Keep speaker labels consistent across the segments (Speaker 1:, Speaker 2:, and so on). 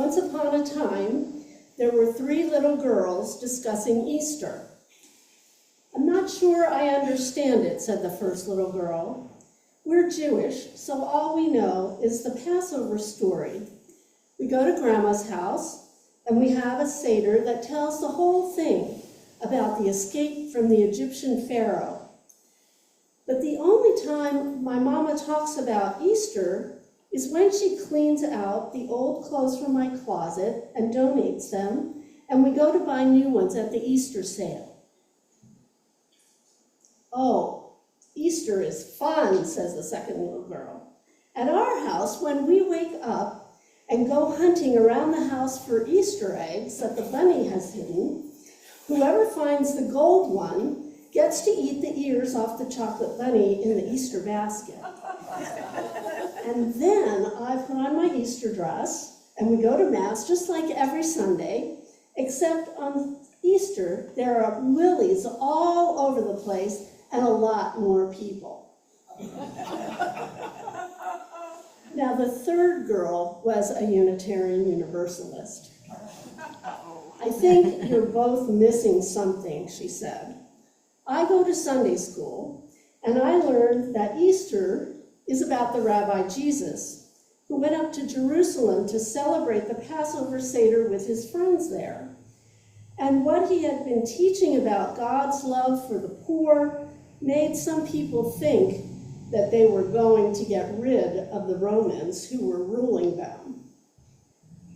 Speaker 1: once upon a time, there were 3 little girls discussing Easter. I'm not sure I understand it, said the first little girl. We're Jewish, so all we know is the Passover story. We go to Grandma's house, and we have a Seder that tells the whole thing about the escape from the Egyptian Pharaoh. But the only time my mama talks about Easter is when she cleans out the old clothes from my closet and donates them, and we go to buy new ones at the Easter sale. Oh, Easter is fun, says the second little girl. At our house, when we wake up and go hunting around the house for Easter eggs that the bunny has hidden, whoever finds the gold one gets to eat the ears off the chocolate bunny in the Easter basket. And then I put on my Easter dress, and we go to Mass just like every Sunday, except on Easter, there are lilies all over the place and a lot more people. Now, the third girl was a Unitarian Universalist. I think you're both missing something, she said. I go to Sunday school, and I learned that Easter is about the Rabbi Jesus, who went up to Jerusalem to celebrate the Passover Seder with his friends there. And what he had been teaching about God's love for the poor made some people think that they were going to get rid of the Romans who were ruling them.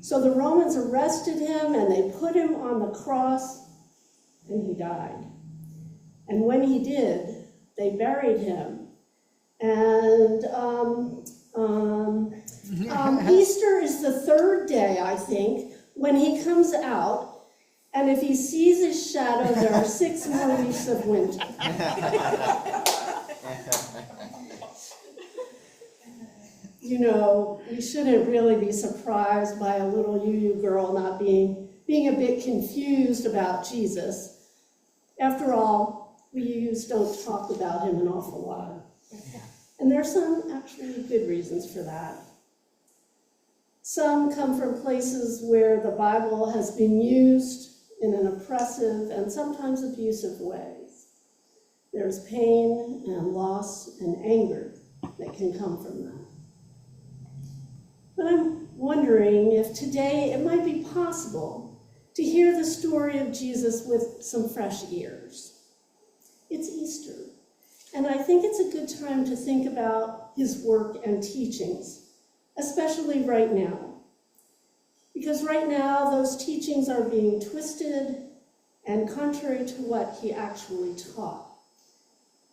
Speaker 1: So the Romans arrested him and they put him on the cross, and he died. And when he did, they buried him. And Easter is the 3rd day, I think, when he comes out. And if he sees his shadow, there are 6 more weeks of winter. You know, we shouldn't really be surprised by a little UU girl not being a bit confused about Jesus. After all, we UUs don't talk about him an awful lot. And there's some actually good reasons for that. Some come from places where the Bible has been used in an oppressive and sometimes abusive ways. There's pain and loss and anger that can come from that. But I'm wondering if today it might be possible to hear the story of Jesus with some fresh ears. It's Easter, and I think it's a good time to think about his work and teachings, especially right now. Because right now, those teachings are being twisted and contrary to what he actually taught,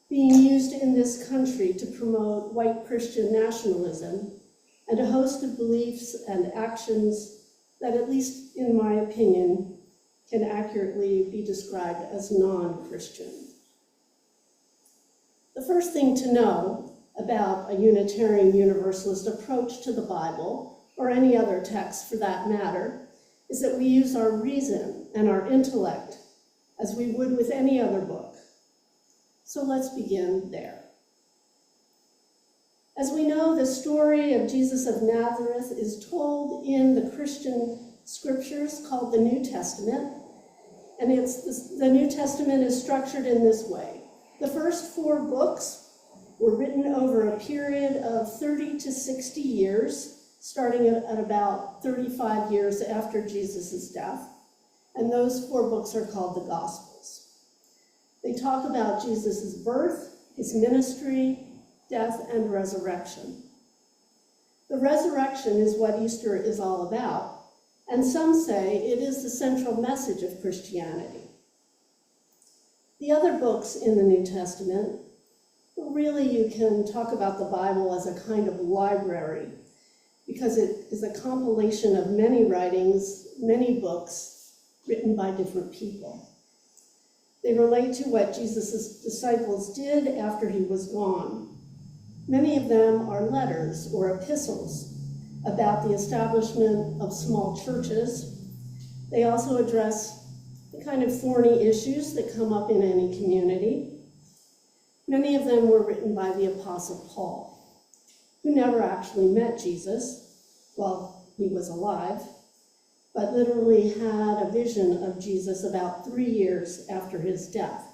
Speaker 1: being used in this country to promote white Christian nationalism and a host of beliefs and actions that, at least in my opinion, can accurately be described as non-Christian. The first thing to know about a Unitarian Universalist approach to the Bible, or any other text for that matter, is that we use our reason and our intellect as we would with any other book. So let's begin there. As we know, the story of Jesus of Nazareth is told in the Christian scriptures called the New Testament, and the New Testament is structured in this way. The first 4 books were written over a period of 30 to 60 years, starting at about 35 years after Jesus' death, and those 4 books are called the Gospels. They talk about Jesus' birth, his ministry, death, and resurrection. The resurrection is what Easter is all about, and some say it is the central message of Christianity. The other books in the New Testament, well, really you can talk about the Bible as a kind of library, because it is a compilation of many writings, many books written by different people. They relate to what Jesus' disciples did after he was gone. Many of them are letters or epistles about the establishment of small churches. They also address the kind of thorny issues that come up in any community. Many of them were written by the Apostle Paul, who never actually met Jesus while he was alive, but literally had a vision of Jesus about 3 years after his death,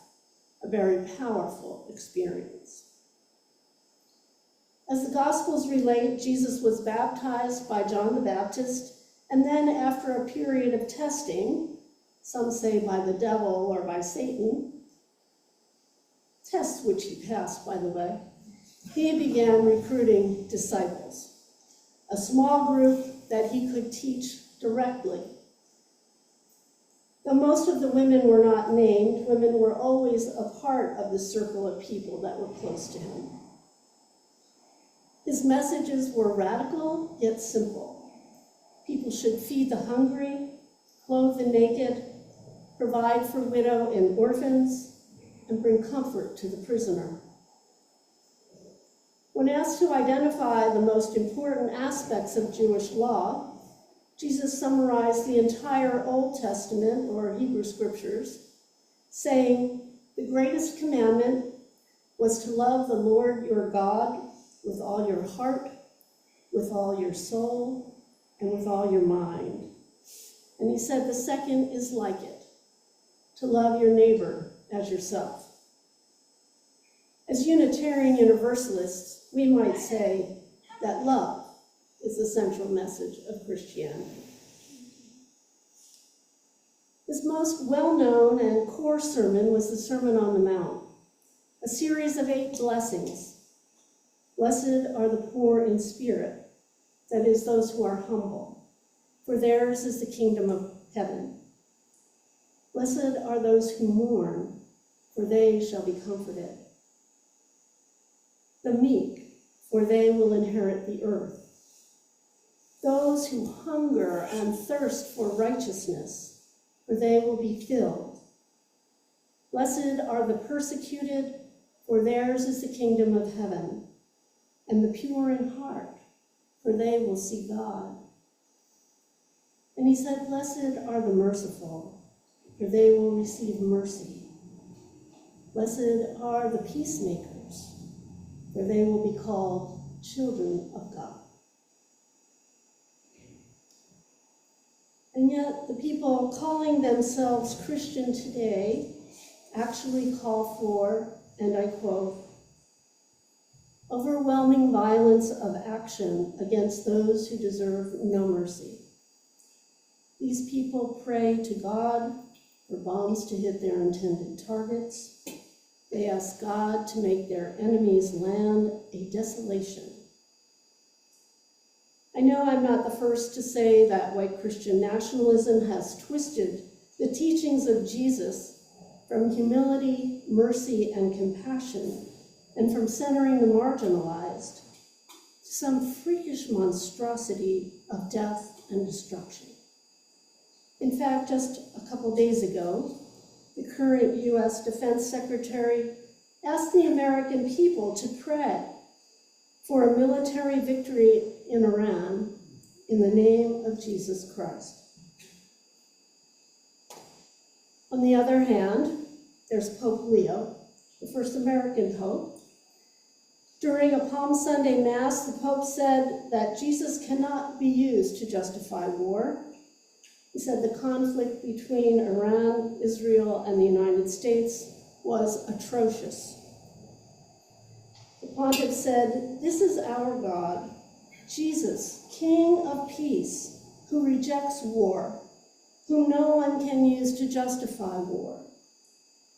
Speaker 1: a very powerful experience. As the Gospels relate, Jesus was baptized by John the Baptist, and then after a period of testing, some say by the devil or by Satan, tests which he passed, by the way, he began recruiting disciples, a small group that he could teach directly. Though most of the women were not named, women were always a part of the circle of people that were close to him. His messages were radical yet simple. People should feed the hungry, clothe the naked, provide for widow and orphans, and bring comfort to the prisoner. When asked to identify the most important aspects of Jewish law, Jesus summarized the entire Old Testament, or Hebrew scriptures, saying, the greatest commandment was to love the Lord your God with all your heart, with all your soul, and with all your mind. And he said the second is like it, to love your neighbor as yourself. As Unitarian Universalists, we might say that love is the central message of Christianity. His most well-known and core sermon was the Sermon on the Mount, a series of 8 blessings. Blessed are the poor in spirit, that is, those who are humble, for theirs is the kingdom of heaven. Blessed are those who mourn, for they shall be comforted. The meek, for they will inherit the earth. Those who hunger and thirst for righteousness, for they will be filled. Blessed are the persecuted, for theirs is the kingdom of heaven. And the pure in heart, for they will see God. And he said, blessed are the merciful, for they will receive mercy. Blessed are the peacemakers, for they will be called children of God. And yet the people calling themselves Christian today actually call for, and I quote, overwhelming violence of action against those who deserve no mercy. These people pray to God for bombs to hit their intended targets. They ask God to make their enemies' land a desolation. I know I'm not the first to say that white Christian nationalism has twisted the teachings of Jesus from humility, mercy, and compassion, and from centering the marginalized, to some freakish monstrosity of death and destruction. In fact, just a couple days ago, the current U.S. Defense Secretary asked the American people to pray for a military victory in Iran in the name of Jesus Christ. On the other hand, there's Pope Leo, the first American pope. During a Palm Sunday Mass, the Pope said that Jesus cannot be used to justify war. He said the conflict between Iran, Israel, and the United States was atrocious. The pontiff said, this is our God, Jesus, King of peace, who rejects war, whom no one can use to justify war.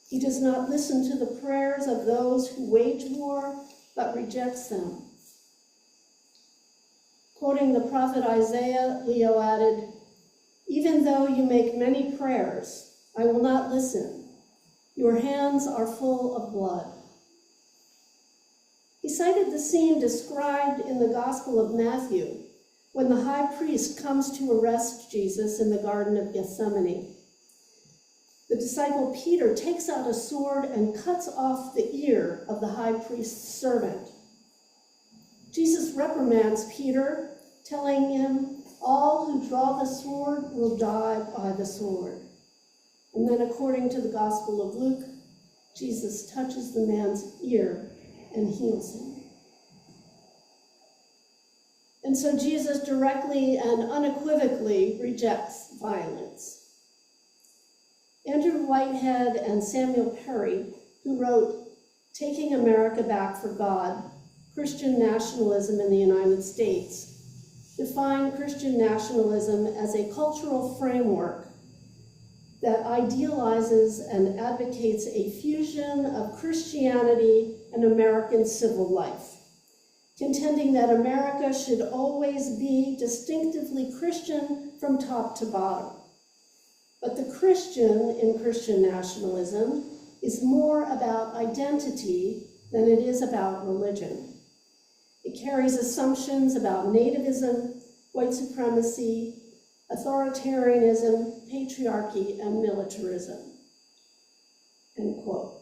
Speaker 1: He does not listen to the prayers of those who wage war, but rejects them. Quoting the prophet Isaiah, Leo added, even though you make many prayers, I will not listen. Your hands are full of blood. He cited the scene described in the Gospel of Matthew when the high priest comes to arrest Jesus in the Garden of Gethsemane. The disciple Peter takes out a sword and cuts off the ear of the high priest's servant. Jesus reprimands Peter, telling him, all who draw the sword will die by the sword. And then, according to the Gospel of Luke, Jesus touches the man's ear and heals him. And And so Jesus directly and unequivocally rejects violence. Andrew Whitehead and Samuel Perry, who wrote Taking America Back for God, Christian Nationalism in the United States, define Christian nationalism as a cultural framework that idealizes and advocates a fusion of Christianity and American civil life, contending that America should always be distinctively Christian from top to bottom. But the Christian in Christian nationalism is more about identity than it is about religion. It carries assumptions about nativism, white supremacy, authoritarianism, patriarchy, and militarism. End quote.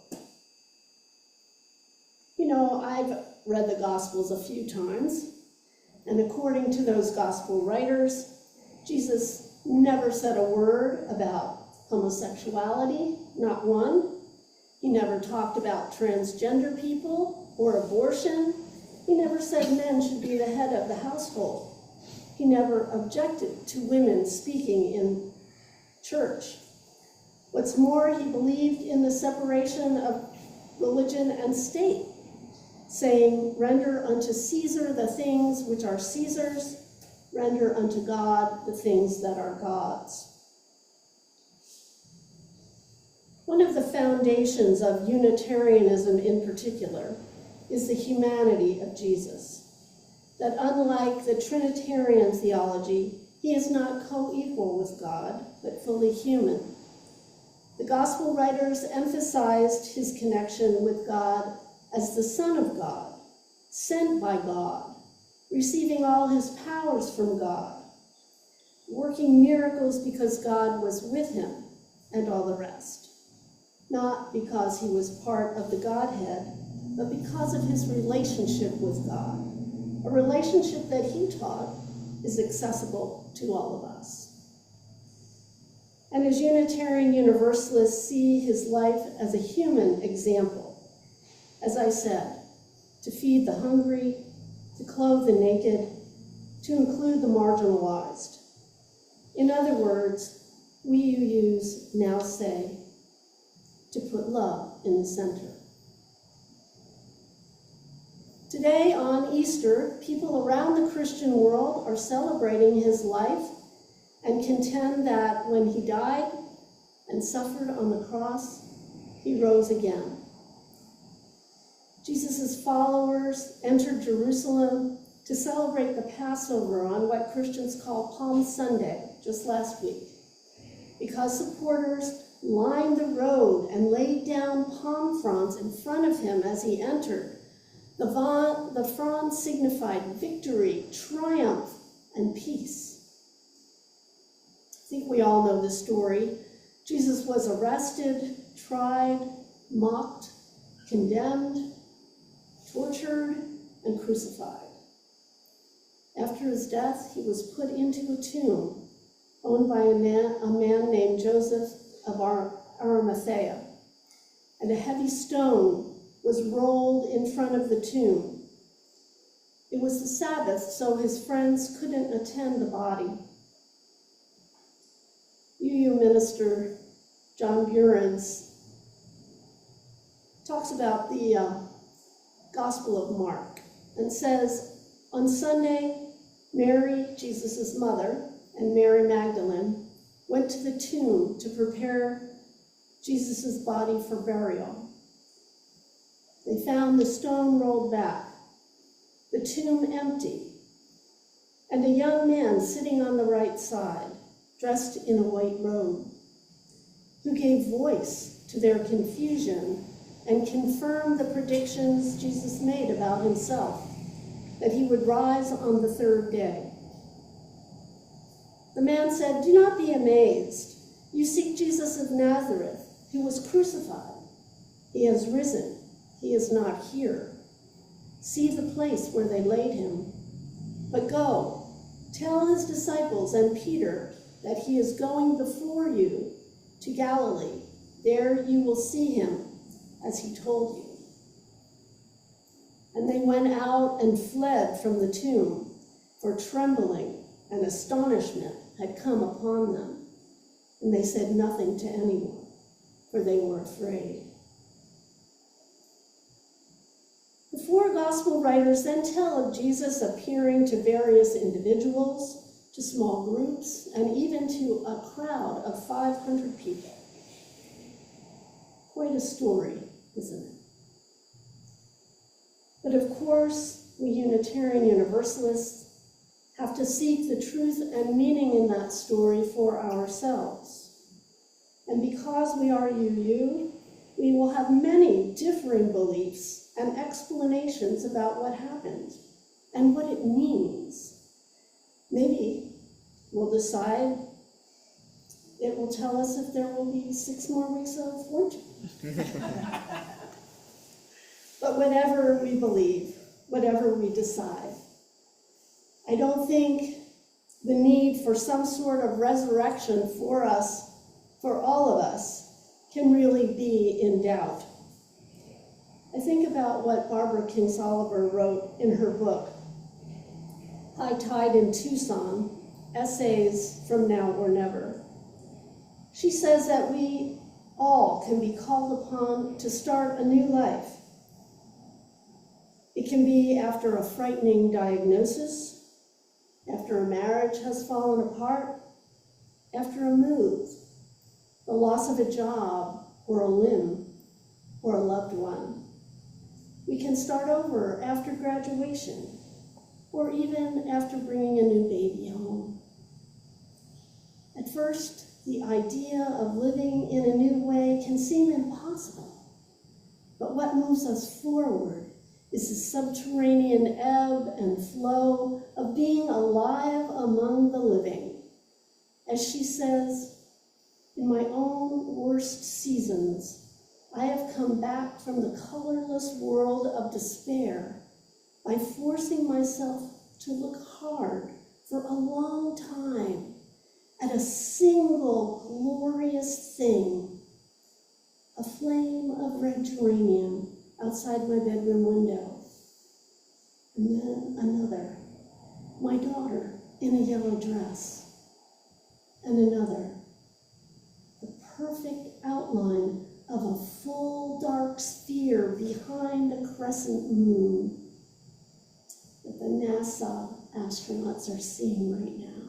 Speaker 1: You know, I've read the Gospels a few times, and according to those Gospel writers, Jesus never said a word about homosexuality, not one. He never talked about transgender people or abortion. He never said men should be the head of the household. He never objected to women speaking in church. What's more, he believed in the separation of religion and state, saying, "Render unto Caesar the things which are Caesar's, render unto God the things that are God's." One of the foundations of Unitarianism in particular is the humanity of Jesus, that unlike the Trinitarian theology, he is not co-equal with God, but fully human. The Gospel writers emphasized his connection with God as the Son of God, sent by God, receiving all his powers from God, working miracles because God was with him, and all the rest. Not because he was part of the Godhead, but because of his relationship with God, a relationship that he taught is accessible to all of us. And as Unitarian Universalists see his life as a human example, as I said, to feed the hungry, to clothe the naked, to include the marginalized. In other words, we use now say, to put love in the center. Today on Easter, people around the Christian world are celebrating his life and contend that when he died and suffered on the cross, he rose again. Jesus' followers entered Jerusalem to celebrate the Passover on what Christians call Palm Sunday, just last week, because supporters lined the road and laid down palm fronds in front of him as he entered. The fronds signified victory, triumph, and peace. I think we all know the story. Jesus was arrested, tried, mocked, condemned, tortured, and crucified. After his death, he was put into a tomb owned by a man named Joseph of Arimathea, and a heavy stone was rolled in front of the tomb. It was the Sabbath, so his friends couldn't attend the body. UU minister John Burens talks about the Gospel of Mark and says, on Sunday, Mary, Jesus' mother, and Mary Magdalene went to the tomb to prepare Jesus' body for burial. They found the stone rolled back, the tomb empty, and a young man sitting on the right side, dressed in a white robe, who gave voice to their confusion and confirmed the predictions Jesus made about himself, that he would rise on the third day. The man said, "Do not be amazed. You seek Jesus of Nazareth, who was crucified. He has risen. He is not here. See the place where they laid him. But go, tell his disciples and Peter that he is going before you to Galilee. There you will see him, as he told you." And they went out and fled from the tomb, for trembling and astonishment had come upon them, and they said nothing to anyone, for they were afraid. The four gospel writers then tell of Jesus appearing to various individuals, to small groups, and even to a crowd of 500 people. Quite a story, isn't it? But of course, we Unitarian Universalists have to seek the truth and meaning in that story for ourselves. And because we are UU, we will have many differing beliefs and explanations about what happened and what it means. Maybe we'll decide it will tell us if there will be 6 more weeks of fortune. But whatever we believe, whatever we decide, I don't think the need for some sort of resurrection for us, for all of us, can really be in doubt. I think about what Barbara Kingsolver wrote in her book, High Tide in Tucson, Essays from Now or Never. She says that we all can be called upon to start a new life. It can be after a frightening diagnosis, after a marriage has fallen apart, after a move, the loss of a job or a limb or a loved one. We can start over after graduation or even after bringing a new baby home. At first, the idea of living in a new way can seem impossible, but what moves us forward is the subterranean ebb and flow of being alive among the living. As she says, in my own worst seasons, I have come back from the colorless world of despair by forcing myself to look hard for a long time at a single glorious thing, a flame of red geranium outside my bedroom window. And then another, my daughter in a yellow dress. And another, the perfect outline of a full dark sphere behind the crescent moon that the NASA astronauts are seeing right now.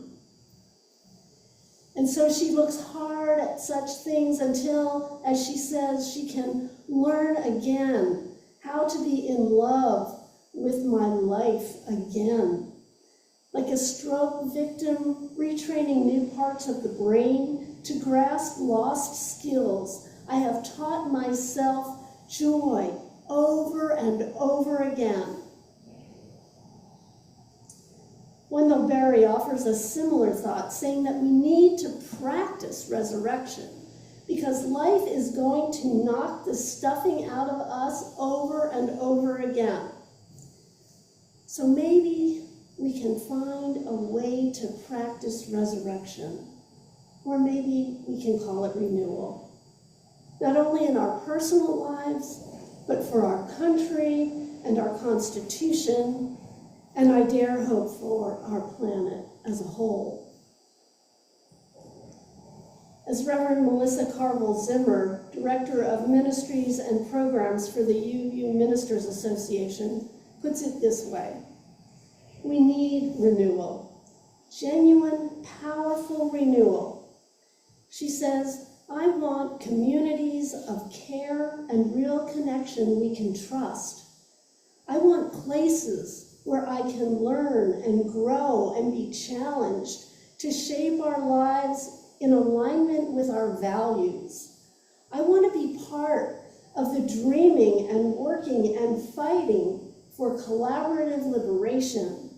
Speaker 1: And so she looks hard at such things until, as she says, she can learn again how to be in love with my life again. Like a stroke victim retraining new parts of the brain to grasp lost skills, I have taught myself joy over and over again. Wendell Berry offers a similar thought, saying that we need to practice resurrection because life is going to knock the stuffing out of us over and over again. So maybe we can find a way to practice resurrection, or maybe we can call it renewal, not only in our personal lives, but for our country and our Constitution, and I dare hope for our planet as a whole. As Reverend Melissa Carville Zimmer, Director of Ministries and Programs for the UU Ministers Association, puts it this way: we need renewal, genuine, powerful renewal. She says, I want communities of care and real connection we can trust. I want places where I can learn and grow and be challenged to shape our lives in alignment with our values. I want to be part of the dreaming and working and fighting for collaborative liberation.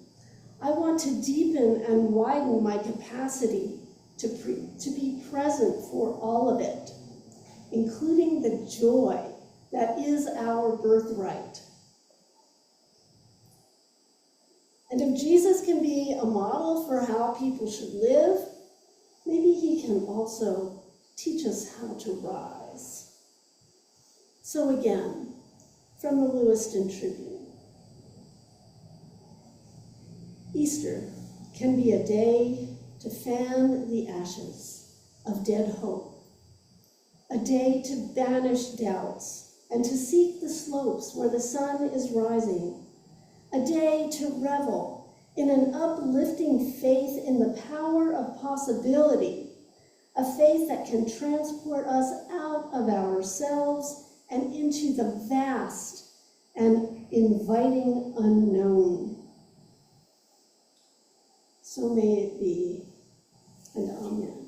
Speaker 1: I want to deepen and widen my capacity to be present for all of it, including the joy that is our birthright. And if Jesus can be a model for how people should live, maybe he can also teach us how to rise. So again, from the Lewiston Tribune. Easter can be a day to fan the ashes of dead hope, a day to banish doubts and to seek the slopes where the sun is rising, a day to revel in an uplifting faith in the power of possibility, a faith that can transport us out of ourselves and into the vast and inviting unknown. So may it be, and amen.